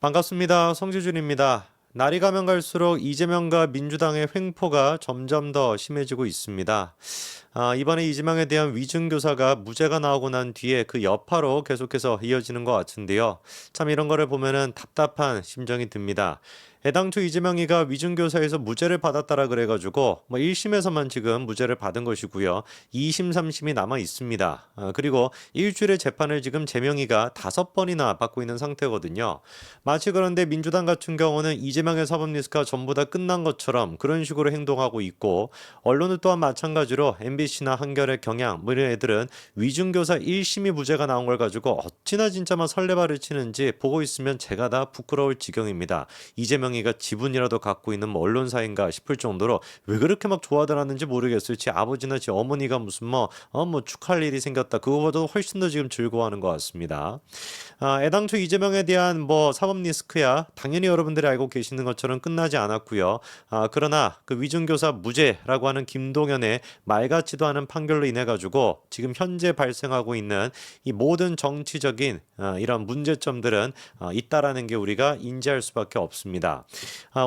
반갑습니다. 성지준입니다. 날이 가면 갈수록 이재명과 민주당의 횡포가 점점 더 심해지고 있습니다. 이번에 이재명에 대한 위증교사가 무죄가 나오고 난 뒤에 그 여파로 계속해서 이어지는 것 같은데요. 참 이런 거를 보면은 답답한 심정이 듭니다. 애당초 이재명이가 위증교사에서 무죄를 받았다라 그래가지고 1심에서만 지금 무죄를 받은 것이고요. 2심, 3심이 남아 있습니다. 그리고 일주일의 재판을 지금 재명이가 5번이나 받고 있는 상태거든요. 마치 그런데 민주당 같은 경우는 이재명의 사법 리스크가 전부 다 끝난 것처럼 그런 식으로 행동하고 있고, 언론은 또한 마찬가지로 MBC나 한겨레, 경향 이런 애들은 위중교사 1심이 무죄가 나온 걸 가지고 어찌나 진짜 막 설레발을 치는지 보고 있으면 제가 다 부끄러울 지경입니다. 이재명이가 지분이라도 갖고 있는 언론사인가 싶을 정도로 왜 그렇게 막 좋아들었는지 모르겠어요. 제 아버지나 제 어머니가 무슨 축하할 일이 생겼다, 그거보다 훨씬 더 지금 즐거워하는 것 같습니다. 애당초 이재명에 대한 사법 리스크야 당연히 여러분들이 알고 계시는 것처럼 끝나지 않았고요. 그러나 그 위중교사 무죄라고 하는 김동연의 말 같지도 않은 판결로 인해 가지고 지금 현재 발생하고 있는 이 모든 정치적인 이런 문제점들은 있다라는 게 우리가 인지할 수밖에 없습니다.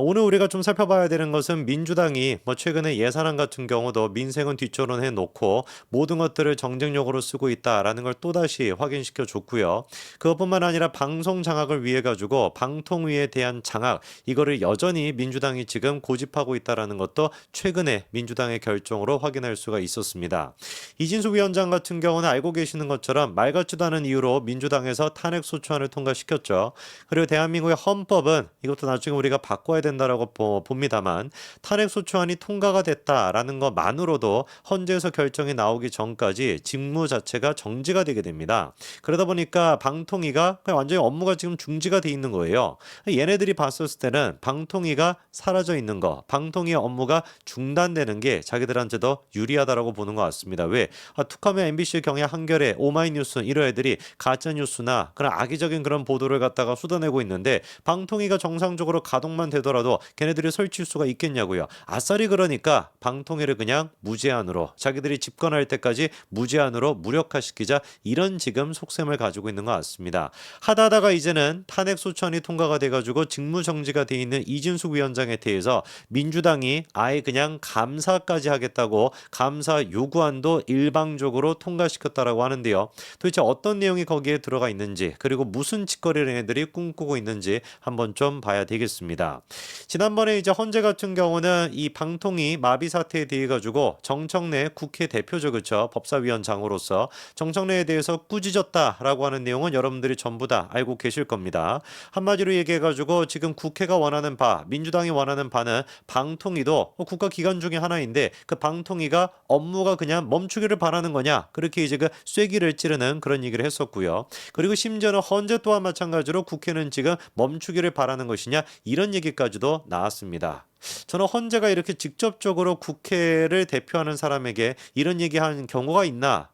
오늘 우리가 좀 살펴봐야 되는 것은 민주당이 최근에 예산안 같은 경우도 민생은 뒷조론해 놓고 모든 것들을 정쟁용으로 쓰고 있다라는 걸 또다시 확인시켜 줬고요. 그것뿐만 아니라 방송 장악을 위해 가지고 방통위에 대한 장악, 이거를 여전히 민주당이 지금 고집하고 있다라는 것도 최근에 민주당의 결정으로 확인할 수가 있었습니다. 이진수 위원장 같은 경우는 알고 계시는 것처럼 말 같지도 않은 이유로 민주당에서 탄핵 소추안을 통과시켰죠. 그리고 대한민국의 헌법은 이것도 나중에 우리가 바꿔야 된다라고 봅니다만, 탄핵 소추안이 통과가 됐다라는 것만으로도 헌재에서 결정이 나오기 전까지 직무 자체가 정지가 되게 됩니다. 그러다 보니까 방통위가 그냥 완전히 업무가 지금 중지가 돼 있는 거예요. 얘네들이 봤었을 때는 방통위가 사라져 있는 거, 방통위의 업무가 중단되는 게 자기들한테도 유리하다라고 보는 것 같습니다. 왜? 툭하면 MBC, 경향, 한겨레, 오마이뉴스 이런 애들이 가짜 뉴스나 그런 악의적인 그런 보도를 갖다가 쏟아내고 있는데, 방통위가 정상적으로 가동만 되더라도 걔네들이 설칠 수가 있겠냐고요. 아싸리 그러니까 방통위를 그냥 무제한으로, 자기들이 집권할 때까지 무제한으로 무력화시키자, 이런 지금 속셈을 가지고 있는 것 같습니다. 하다하다가 이제는 탄핵 소추안이 통과가 돼가지고 직무정지가 돼 있는 이진숙 위원장에 대해서 민주당이 아예 그냥 감사까지 하겠다고 감사 요구안도 일방적으로 통과시켰다라고 하는데요. 도대체 어떤 내용이 거기에 들어가 있는지, 그리고 무슨 짓거리를 얘네들이 꿈꾸고 있는지 한번 좀 봐야 되겠습니다. 지난번에 이제 헌재 같은 경우는 이 방통위 마비 사태에 대해 가지고 정청래 국회 대표죠, 그렇죠? 법사위원장으로서 정청래에 대해서 꾸짖었다라고 하는 내용은 여러분들이 전부 다 알고 계실 겁니다. 한마디로 얘기해가지고 지금 국회가 원하는 바, 민주당이 원하는 바는 방통위도 국가기관 중에 하나인데 그 방통위가 업무가 그냥 멈추기를 바라는 거냐, 그렇게 이제 그 쐐기를 찌르는 그런 얘기를 했었고요. 그리고 심지어는 헌재 또한 마찬가지로 국회는 지금 멈추기를 바라는 것이냐, 이런 얘기까지도 나왔습니다. 저는 헌재가 이렇게 직접적으로 국회를 대표하는 사람에게 이런 얘기하는 경우가 있나?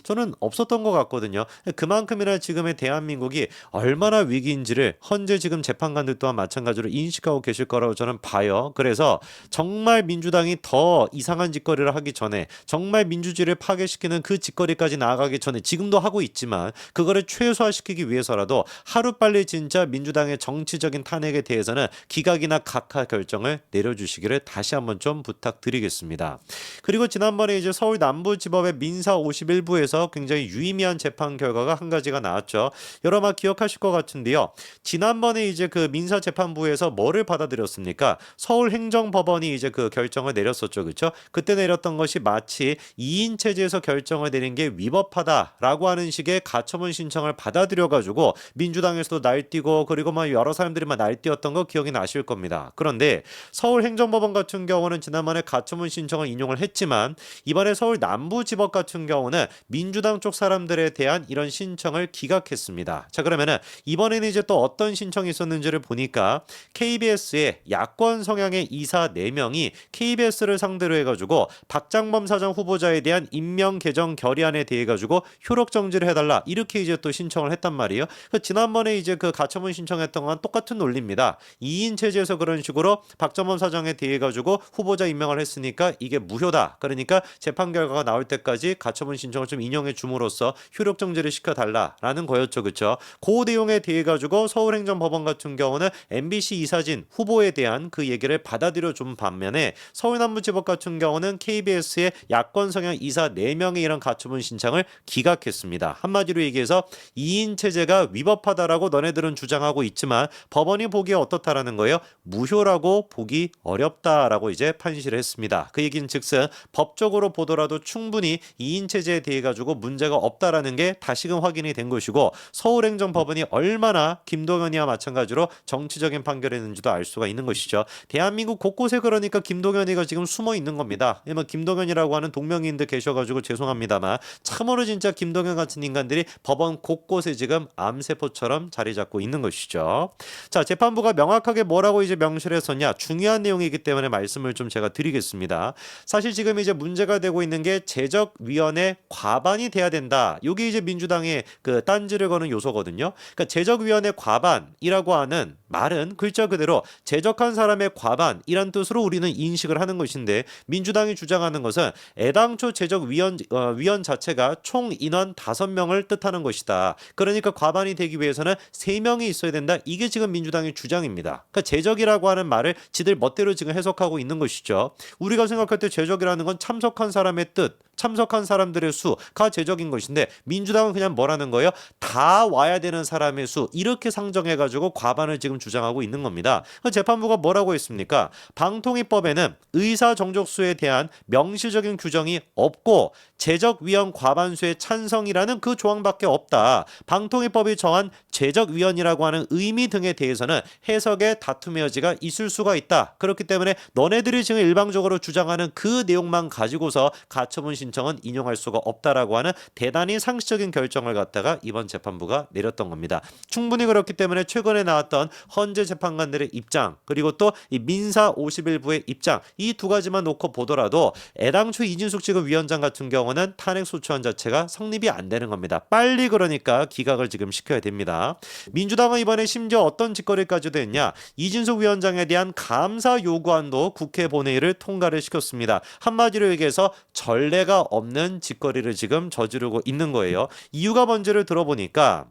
저는 없었던 것 같거든요. 그만큼이나 지금의 대한민국이 얼마나 위기인지를 헌재 지금 재판관들 또한 마찬가지로 인식하고 계실 거라고 저는 봐요. 그래서 정말 민주당이 더 이상한 짓거리를 하기 전에, 정말 민주주의를 파괴시키는 그 짓거리까지 나아가기 전에, 지금도 하고 있지만 그거를 최소화시키기 위해서라도 하루빨리 진짜 민주당의 정치적인 탄핵에 대해서는 기각이나 각하 결정을 내려주시기를 다시 한번 좀 부탁드리겠습니다. 그리고 지난번에 이제 서울 남부지법의 민사 51부에서 굉장히 유의미한 재판 결과가 한 가지가 나왔죠. 여러 분 기억하실 것 같은데요. 지난번에 이제 그 민사재판부에서 뭐를 받아들였습니까? 서울행정법원이 이제 그 결정을 내렸었죠, 그렇죠? 그때 내렸던 것이 마치 2인 체제에서 결정을 내린 게 위법하다라고 하는 식의 가처분 신청을 받아들여가지고 민주당에서도 날뛰고, 그리고 막 여러 사람들이 막 날뛰었던 거 기억이 나실 겁니다. 그런데 서울행정법원 같은 경우는 지난번에 가처분 신청을 인용을 했지만, 이번에 서울 남부지법 같은 경우는 민주당 쪽 사람들에 대한 이런 신청을 기각했습니다. 자, 그러면은 이번에는 이제 또 어떤 신청이 있었는지를 보니까 KBS의 야권 성향의 이사 4명이 KBS를 상대로 해가지고 박장범 사장 후보자에 대한 임명 개정 결의안에 대해 가지고 효력 정지를 해달라, 이렇게 이제 또 신청을 했단 말이에요. 지난번에 이제 그 가처분 신청했던 건 똑같은 논리입니다. 2인 체제에서 그런 식으로 박장범 사장에 대해 가지고 후보자 임명을 했으니까 이게 무효다. 그러니까 재판 결과가 나올 때까지 가처분 신청을 위원장을 좀 인용해 줌으로써 효력 정지를 시켜달라라는 거였죠. 그렇죠? 그 내용에 대해 가지고 서울행정법원 같은 경우는 MBC 이사진 후보에 대한 그 얘기를 받아들여 준 반면에 서울남부지법 같은 경우는 KBS의 야권 성향 이사 4명의 이런 가처분 신청을 기각했습니다. 한마디로 얘기해서 2인 체제가 위법하다라고 너네들은 주장하고 있지만 법원이 보기에 어떻다라는 거예요? 무효라고 보기 어렵다라고 이제 판시를 했습니다. 그 얘기는 즉슨 법적으로 보더라도 충분히 2인 체제에 대해 가지고 문제가 없다라는 게 다시금 확인이 된 것이고 서울행정법원이 얼마나 김동연이와 마찬가지로 정치적인 판결했는지도 알 수가 있는 것이죠. 대한민국 곳곳에 그러니까 김동연이가 지금 숨어 있는 겁니다. 김동연이라고 하는 동명이인들 계셔가지고 죄송합니다만 참으로 진짜 김동연 같은 인간들이 법원 곳곳에 지금 암세포처럼 자리 잡고 있는 것이죠. 자, 재판부가 명확하게 뭐라고 이제 명시를 했었냐? 중요한 내용이기 때문에 말씀을 좀 제가 드리겠습니다. 사실 지금 이제 문제가 되고 있는 게 재적위원회 과반이 돼야 된다. 이게 이제 민주당의 그 딴지를 거는 요소거든요. 그러니까 재적위원회 과반이라고 하는 말은 글자 그대로 재적한 사람의 과반이란 뜻으로 우리는 인식을 하는 것인데 민주당이 주장하는 것은 애당초 재적위원 위원 자체가 총 인원 5명을 뜻하는 것이다. 그러니까 과반이 되기 위해서는 3명이 있어야 된다. 이게 지금 민주당의 주장입니다. 그러니까 재적이라고 하는 말을 지들 멋대로 지금 해석하고 있는 것이죠. 우리가 생각할 때 재적이라는 건 참석한 사람의 뜻, 참석한 사람들의 수가 재적인 것인데 민주당은 그냥 뭐라는 거예요? 다 와야 되는 사람의 수 이렇게 상정해가지고 과반을 지금 주장하고 있는 겁니다. 재판부가 뭐라고 했습니까? 방통위법에는 의사 정족수에 대한 명시적인 규정이 없고 재적위원 과반수의 찬성이라는 그 조항밖에 없다. 방통위법이 정한 재적위원이라고 하는 의미 등에 대해서는 해석의 다툼의 여지가 있을 수가 있다. 그렇기 때문에 너네들이 지금 일방적으로 주장하는 그 내용만 가지고서 가처분 신청은 인용할 수가 없다라고 하는 대단히 상식적인 결정을 갖다가 이번 재판부가 내렸던 겁니다. 충분히 그렇기 때문에 최근에 나왔던 헌재 재판관들의 입장 그리고 또 이 민사 51부의 입장 이 두 가지만 놓고 보더라도 애당초 이진숙 지금 위원장 같은 경우는 탄핵 소추안 자체가 성립이 안 되는 겁니다. 빨리 그러니까 기각을 지금 시켜야 됩니다. 민주당은 이번에 심지어 어떤 짓거리까지도 했냐? 이진숙 위원장에 대한 감사 요구안도 국회 본회의를 통과를 시켰습니다. 한마디로 얘기해서 전례가 없는 짓거리를 지금 저지르고 있는 거예요. 이유가 뭔지를 들어보니까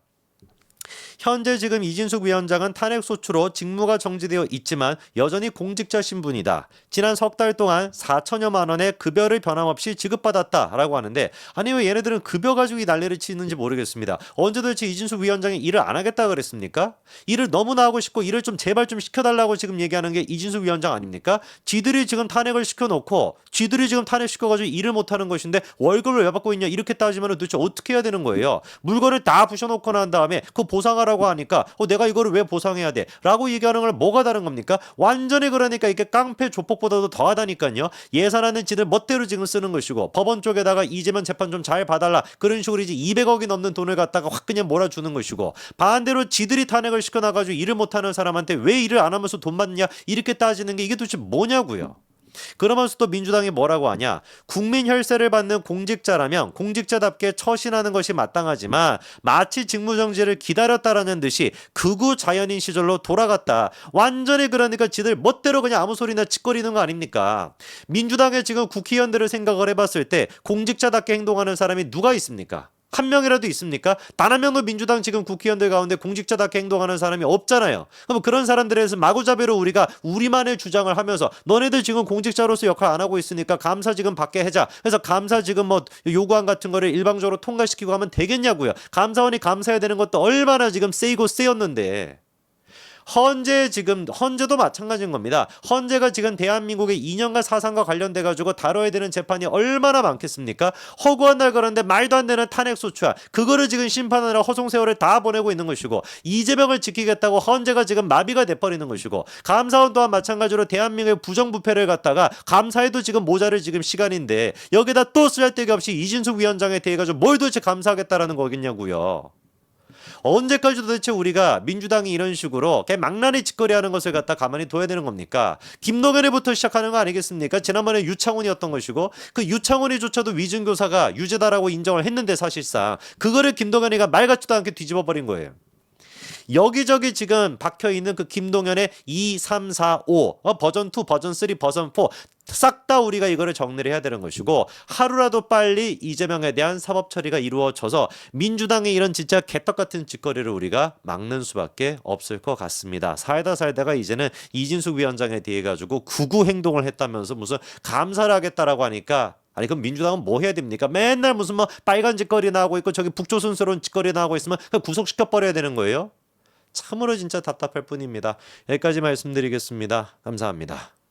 현재 지금 이진숙 위원장은 탄핵 소추로 직무가 정지되어 있지만 여전히 공직자 신분이다. 지난 석 달 동안 4천여만 원의 급여를 변함없이 지급받았다라고 하는데 아니 왜 얘네들은 급여 가지고 이 난리를 치는지 모르겠습니다. 언제 도대체 이진숙 위원장이 일을 안 하겠다 그랬습니까? 일을 너무나 하고 싶고 일을 좀 제발 좀 시켜달라고 지금 얘기하는 게 이진숙 위원장 아닙니까? 지들이 지금 탄핵을 시켜놓고 지들이 지금 탄핵시켜가지고 일을 못하는 것인데 월급을 왜 받고 있냐 이렇게 따지면 도대체 어떻게 해야 되는 거예요? 물건을 다 부셔놓고 난 다음에 그 보상하라고 하니까 내가 이거를 왜 보상해야 돼? 라고 얘기하는 걸 뭐가 다른 겁니까? 완전히 그러니까 이게 깡패 조폭보다도 더하다니까요. 예산안은 지들 멋대로 지금 쓰는 것이고 법원 쪽에다가 이재명 재판 좀 잘 봐달라 그런 식으로 이제 200억이 넘는 돈을 갖다가 확 그냥 몰아주는 것이고 반대로 지들이 탄핵을 시켜놔가지고 일을 못하는 사람한테 왜 일을 안 하면서 돈 받느냐 이렇게 따지는 게 이게 도대체 뭐냐고요. 그러면서 또 민주당이 뭐라고 하냐? 국민 혈세를 받는 공직자라면 공직자답게 처신하는 것이 마땅하지만 마치 직무정지를 기다렸다라는 듯이 극우 자연인 시절로 돌아갔다. 완전히 그러니까 지들 멋대로 그냥 아무 소리나 짓거리는 거 아닙니까? 민주당의 지금 국회의원들을 생각을 해봤을 때 공직자답게 행동하는 사람이 누가 있습니까? 한 명이라도 있습니까? 단 한 명도 민주당 지금 국회의원들 가운데 공직자답게 행동하는 사람이 없잖아요. 그럼 그런 사람들에서 마구잡이로 우리가 우리만의 주장을 하면서 너네들 지금 공직자로서 역할 안 하고 있으니까 감사 지금 받게 하자. 그래서 감사 지금 뭐 요구안 같은 거를 일방적으로 통과시키고 하면 되겠냐고요. 감사원이 감사해야 되는 것도 얼마나 지금 세이고 세였는데. 헌재도 마찬가지인 겁니다. 헌재가 지금 대한민국의 2년간 사상과 관련돼 가지고 다뤄야 되는 재판이 얼마나 많겠습니까? 허구한 날 그런데 말도 안 되는 탄핵 소추안 그거를 지금 심판하느라 허송세월을 다 보내고 있는 것이고 이재명을 지키겠다고 헌재가 지금 마비가 돼버리는 것이고 감사원 또한 마찬가지로 대한민국의 부정부패를 갖다가 감사해도 지금 모자를 지금 시간인데 여기다 또 쓰잘데기 없이 이진숙 위원장에 대해 가지고 뭘 도대체 감사하겠다라는 거겠냐고요. 언제까지 도대체 우리가 민주당이 이런 식으로 망나니 짓거리하는 것을 갖다 가만히 둬야 되는 겁니까? 김동연이부터 시작하는 거 아니겠습니까? 지난번에 유창훈이었던 것이고 그 유창훈이조차도 위증교사가 유죄다라고 인정을 했는데 사실상 그거를 김동연이가 말 같지도 않게 뒤집어 버린 거예요. 여기저기 지금 박혀 있는 그 김동연의 2, 3, 4, 5 버전 2, 버전 3, 버전 4 싹 다 우리가 이거를 정리를 해야 되는 것이고 하루라도 빨리 이재명에 대한 사법 처리가 이루어져서 민주당의 이런 진짜 개떡 같은 짓거리를 우리가 막는 수밖에 없을 것 같습니다. 살다가 이제는 이진숙 위원장에 대해 가지고 극우 행동을 했다면서 무슨 감사를 하겠다라고 하니까 아니 그럼 민주당은 뭐 해야 됩니까? 맨날 무슨 뭐 빨간 짓거리 나오고 있고 저기 북조선스러운 짓거리 나오고 있으면 그냥 구속시켜 버려야 되는 거예요? 참으로 진짜 답답할 뿐입니다. 여기까지 말씀드리겠습니다. 감사합니다.